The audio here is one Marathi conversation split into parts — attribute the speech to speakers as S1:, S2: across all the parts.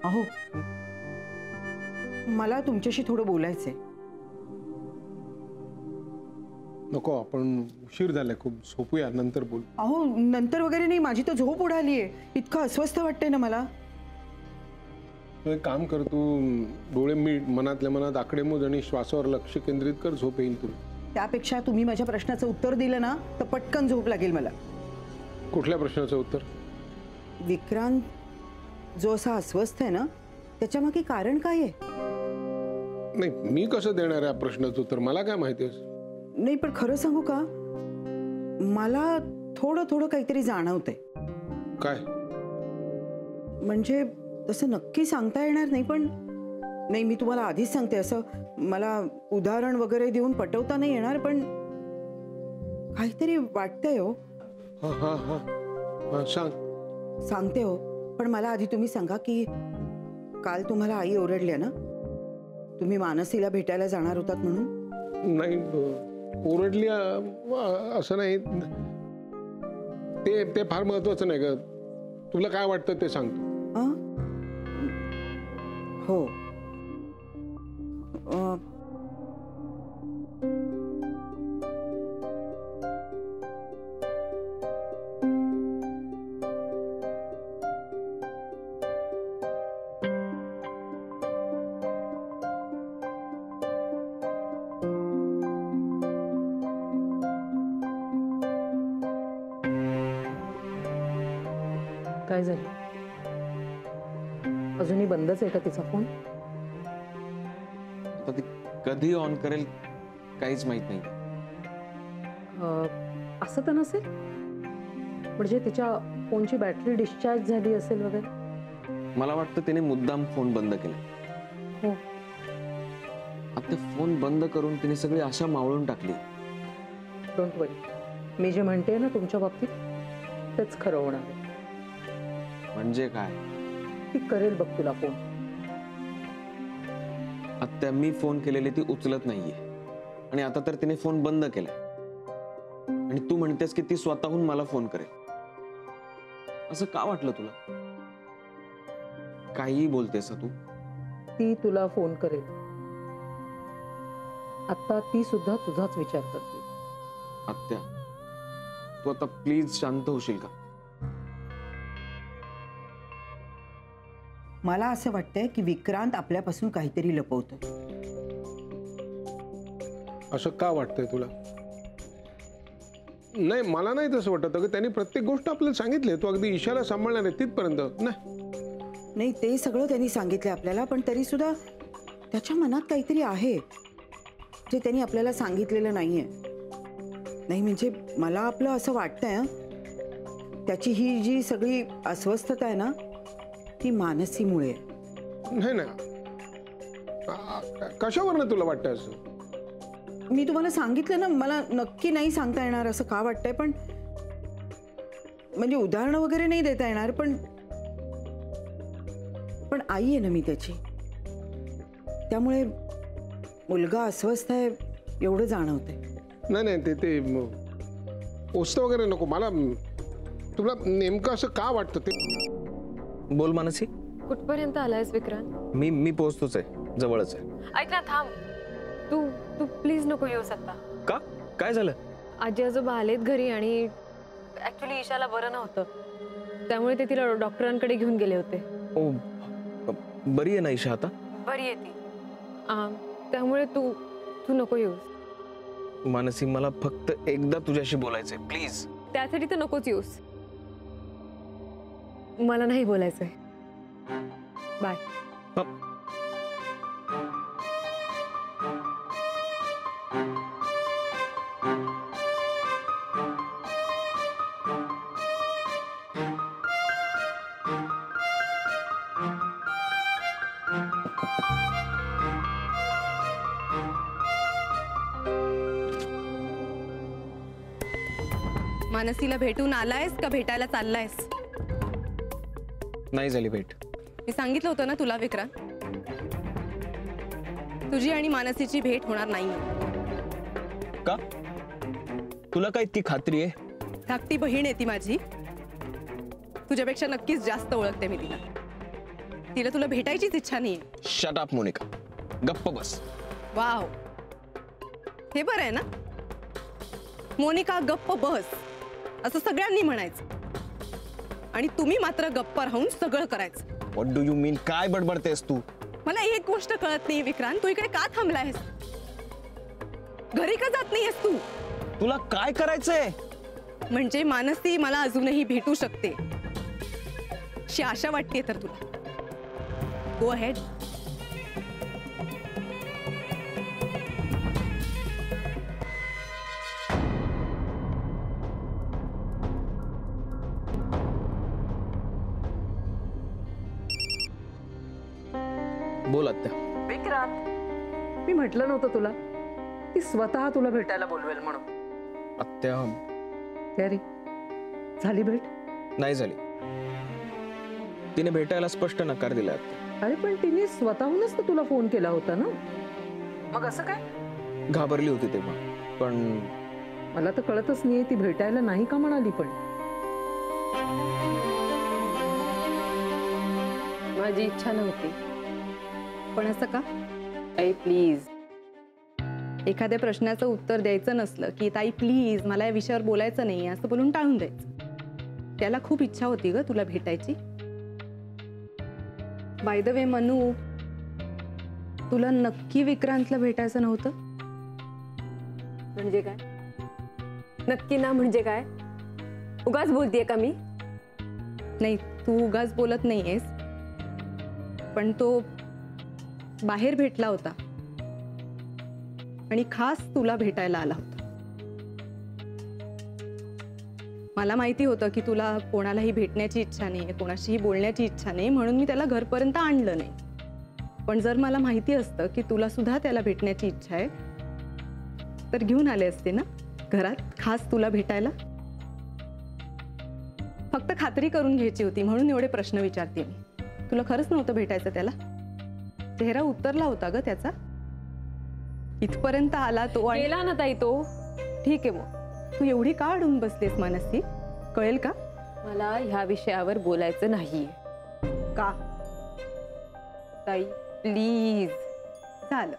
S1: अहो, मला तुमच्याशी थोडं बोलायचंय.
S2: नको, आपण उशीर झालाय खूप, झोपूया, नंतर बोल.
S1: अहो, नंतर वगैरे नाही, माझी तर झोप उडालीये. इतकं अस्वस्थ वाटतंय ना मला.
S2: तू एक काम कर, तू डोळे मीट, मनातल्या मनात आकडे मोज आणि श्वासावर लक्ष केंद्रित कर, झोप येईल तुला.
S1: त्यापेक्षा तुम्ही माझ्या प्रश्नाचं उत्तर दिलं ना तर पटकन झोप लागेल मला.
S2: कुठल्या प्रश्नाचं उत्तर?
S1: विक्रांत जो असा अस्वस्थ आहे ना, त्याच्यामागे कारण काय आहे?
S2: नाही, मी कसं देणार आहे या प्रश्नाचं उत्तर, मला काय माहिती आहे?
S1: नाही, पण खरं सांगू का, मला थोडं थोडं काहीतरी जाणवतंय.
S2: काय?
S1: म्हणजे तसं नक्की सांगता येणार नाही, पण नाही, मी तुम्हाला आधीच सांगते, असं मला उदाहरण वगैरे देऊन पटवता नाही येणार, पण काहीतरी वाटतंय हो.
S2: हा हा हा हा, सांग.
S1: सांगते हो, पण मला आधी तुम्ही सांगा की काल तुम्हाला आई ओरडल्या ना, तुम्ही मानसीला भेटायला जाणार होतात म्हणून?
S2: नाही, ओरडली असं नाही, ते फार महत्वाचं नाही ग. तुला काय वाटतं ते सांगतो.
S1: हो. काय झालं? अजूनही बंदच आहे का तिचा फोन?
S3: आता ती कधी ऑन करेल काहीच माहित नाही.
S1: असं तर नसेल, म्हणजे तिच्या फोनची बॅटरी डिस्चार्ज झाली असेल वगैरे.
S3: मला वाटतं तिने मुद्दाम फोन बंद केला.
S1: हो.
S3: आता फोन बंद करून तिने सगळी आशा मावळून टाकली.
S1: डोंट वरी, मी जे म्हणते ना तुमच्या बाबतीत तेच खरं होणार आहे.
S3: म्हणजे काय?
S1: ती करेल बघ तुला फोन.
S3: आत्या, मी फोन केलेली ती उचलत नाहीये, आणि आता तर तिने फोन बंद केलाय, आणि तू म्हणतेस की ती स्वतःहून मला फोन करेल. असं का वाटलं तुला? काहीही बोलतेस तू.
S1: ती तुला फोन करेल. आता ती सुद्धा तुझाच विचार करते.
S3: आत्या, तू आता प्लीज शांत होशील का?
S1: मला असं वाटतंय की विक्रांत आपल्यापासून काहीतरी लपवतो.
S2: असं का वाटतंय तुला? नाही, मला नाही तसं वाटत. अगं, त्यांनी प्रत्येक गोष्ट आपल्याला सांगितली. तू अगदी इशारा सांभाळणार आहे तिथपर्यंत
S1: नाही, ते सगळं त्यांनी सांगितलंय आपल्याला, पण तरी सुद्धा त्याच्या मनात काहीतरी आहे जे त्यांनी आपल्याला सांगितलेलं नाहीये. नाही, म्हणजे मला आपलं असं वाटतंय त्याची ही जी सगळी अस्वस्थता आहे ना, ती मानसीमुळे.
S2: नाही ना, कशावरनं तुला वाटतं असं?
S1: मी तुम्हाला सांगितलं ना, मला नक्की नाही सांगता येणार असं का वाटतंय, पण म्हणजे उदाहरणं वगैरे नाही देता येणार, पण आई आहे ना मी त्याची, त्यामुळे मुलगा अस्वस्थ आहे एवढं जाणवतंय.
S2: नाही नाही, ते ओस्त वगैरे नको मला. तुला नेमकं असं का वाटतं ते
S3: बोल. मानसी,
S4: कुठपर्यंत आलायस विक्रांत?
S3: मी पोहोचतोच आहे, जवळच आहे.
S4: ऐक ना, थांब. तू तू प्लीज नको येऊस आता.
S3: का? काय झालं?
S4: आजी आजोबा आलेत घरी, आणि ऍक्च्युली ईशाला बरं नव्हतं, त्यामुळे ते तिला डॉक्टरांकडे घेऊन गेले होते.
S3: ओ, बरी आहे ना ईशा आता?
S4: बरी आहे ती. त्यामुळे तू तू नको येऊस.
S3: मानसी, मला फक्त एकदा तुझ्याशी बोलायचंय, प्लीज.
S4: त्यासाठी तर नकोच येऊस. मला नाही बोलायचंय. बाय.
S5: मानसीला भेटून आलायस का भेटायला चाललायस?
S3: नाही झाली भेट.
S5: मी सांगितलं होतं ना तुला विक्रांत, तुझी आणि मानसीची भेट होणार नाही.
S3: का? तुला काय इतकी खात्री आहे?
S5: धाकटी बहीण आहे ती माझी. तुझ्यापेक्षा नक्कीच जास्त ओळखते मी तिला. तिला तुला भेटायचीच इच्छा नाहीये.
S3: शट अप मोनिका, गप्प बस.
S5: वाव, हे बरं आहे ना. मोनिका गप्प बस असं सगळ्यांनी म्हणायचं आणि तुम्ही मात्र गप्प राहून सगळं करायचं.
S3: व्हॉट डू यू मीन? काय बडबडतेस तू?
S5: मला एक गोष्ट कळत नाही विक्रांत, तू इकडे का थांबलायस? घरी का जात नाहीयेस तू?
S3: तुला काय करायचंय?
S5: म्हणजे मानसी मला अजूनही भेटू शकते अशी आशा वाटते तर तुला. Go ahead.
S3: बोल आत्या.
S6: विक्रांत, मी म्हटलं नव्हतं तुला ती स्वतः तुला भेटायला बोलवेल म्हणून.
S3: आत्या,
S6: काय रे, झाली भेट?
S3: नाही झाली. तिने भेटायला स्पष्ट नकार दिला आत्या.
S6: अरे पण तिने स्वतःहूनच तर तुला फोन केला होता ना, मग असं काय?
S3: घाबरली होती तेव्हा, पण
S6: मला तर कळतच नाहीये ती भेटायला नाही का म्हणाली. पण
S4: माझी इच्छा नव्हती.
S5: पण असं का?
S4: आई प्लीज.
S5: एखाद्या प्रश्नाचं उत्तर द्यायचं नसलं की ताई प्लीज मला या विषयावर बोलायचं नाही असं बोलून टाळून द्यायचं. त्याला खूप इच्छा होती ग तुला भेटायची. बाय द वे मनू, तुला नक्की विक्रांतला भेटायचं नव्हतं?
S4: म्हणजे काय? नक्की ना म्हणजे काय? उगाच बोलतेय का मी?
S5: नाही, तू उगाच बोलत नाहीयेस, पण तो बाहेर भेटला होता आणि खास तुला भेटायला आला होता. मला माहिती होतं की तुला कोणालाही भेटण्याची इच्छा नाही, कोणाशीही बोलण्याची इच्छा नाही, म्हणून मी त्याला घरपर्यंत आणलं नाही. पण जर मला माहिती असतं की तुला सुद्धा त्याला भेटण्याची इच्छा आहे तर घेऊन आले असते ना घरात खास तुला भेटायला. फक्त खात्री करून घ्यायची होती म्हणून एवढे प्रश्न विचारते मी. तुला खरंच नव्हतं भेटायचं त्याला? चेहरा उतरला होता ग त्याचा. इथपर्यंत आला तो आणि
S4: गेला ना ताई तो. ठीक आहे मग.
S5: तू एवढी का अडून बसलीस मानसी? कळेल का?
S4: मला ह्या विषयावर बोलायचं नाहीये.
S5: का?
S4: ताई प्लीज.
S5: झालं.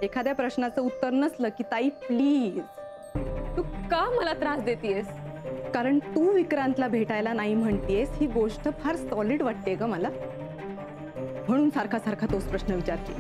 S5: एखाद्या प्रश्नाचं उत्तर नसलं की ताई प्लीज.
S4: तू का मला त्रास देतेयस?
S5: कारण तू विक्रांतला भेटायला नाही म्हणतेस ही गोष्ट फार सॉलिड वाटते ग मला, म्हणून सारखा सारखा तोच प्रश्न विचारते.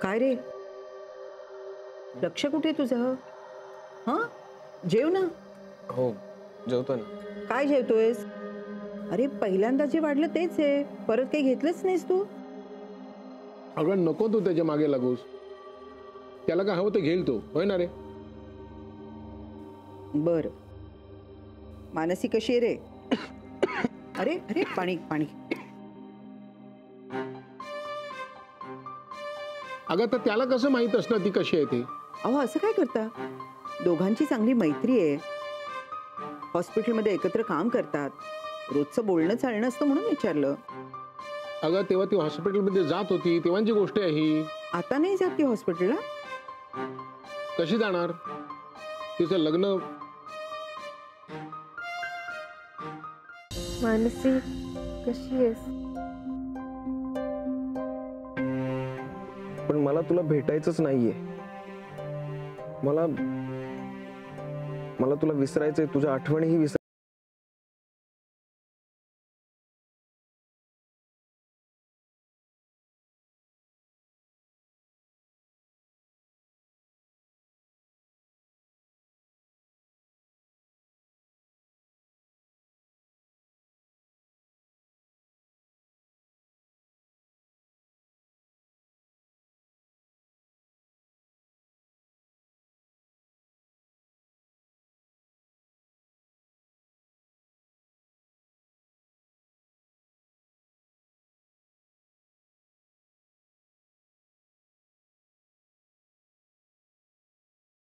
S1: काय रे, लक्ष कुठे तुझं? हा, जेव ना.
S3: हो, जेवतो ना.
S1: काय जेवतोयस? अरे पहिल्यांदा जे वाढलं तेच आहे, परत काही घेतलंच नाहीस तू.
S2: अगं नको तू त्याच्या मागे लागूस. त्याला काय हवं ते घेईल तो, होय ना रे?
S1: बर, मानसी कशी आहे रे? अरे अरे पाणी पाणी.
S2: अगं तर त्याला कसं माहित असणार ती कशी आहे ती?
S1: अहो असं काय करता? दोघांची चांगली मैत्री आहे, हॉस्पिटलमध्ये एकत्र काम करतात, रोजचं बोलणं चालणं असतं म्हणून विचारलं.
S2: अगं तेव्हा ती हॉस्पिटलमध्ये जात होती तेव्हाची गोष्ट आहे ही.
S1: आता नाही जात ती हॉस्पिटलला?
S2: कशी जाणार? तिचं लग्न.
S4: मानसी कशी आहेस?
S3: पण मला तुला भेटायचंच नाहीये. मला तुला विसरायचंय. तुझ्या आठवणीही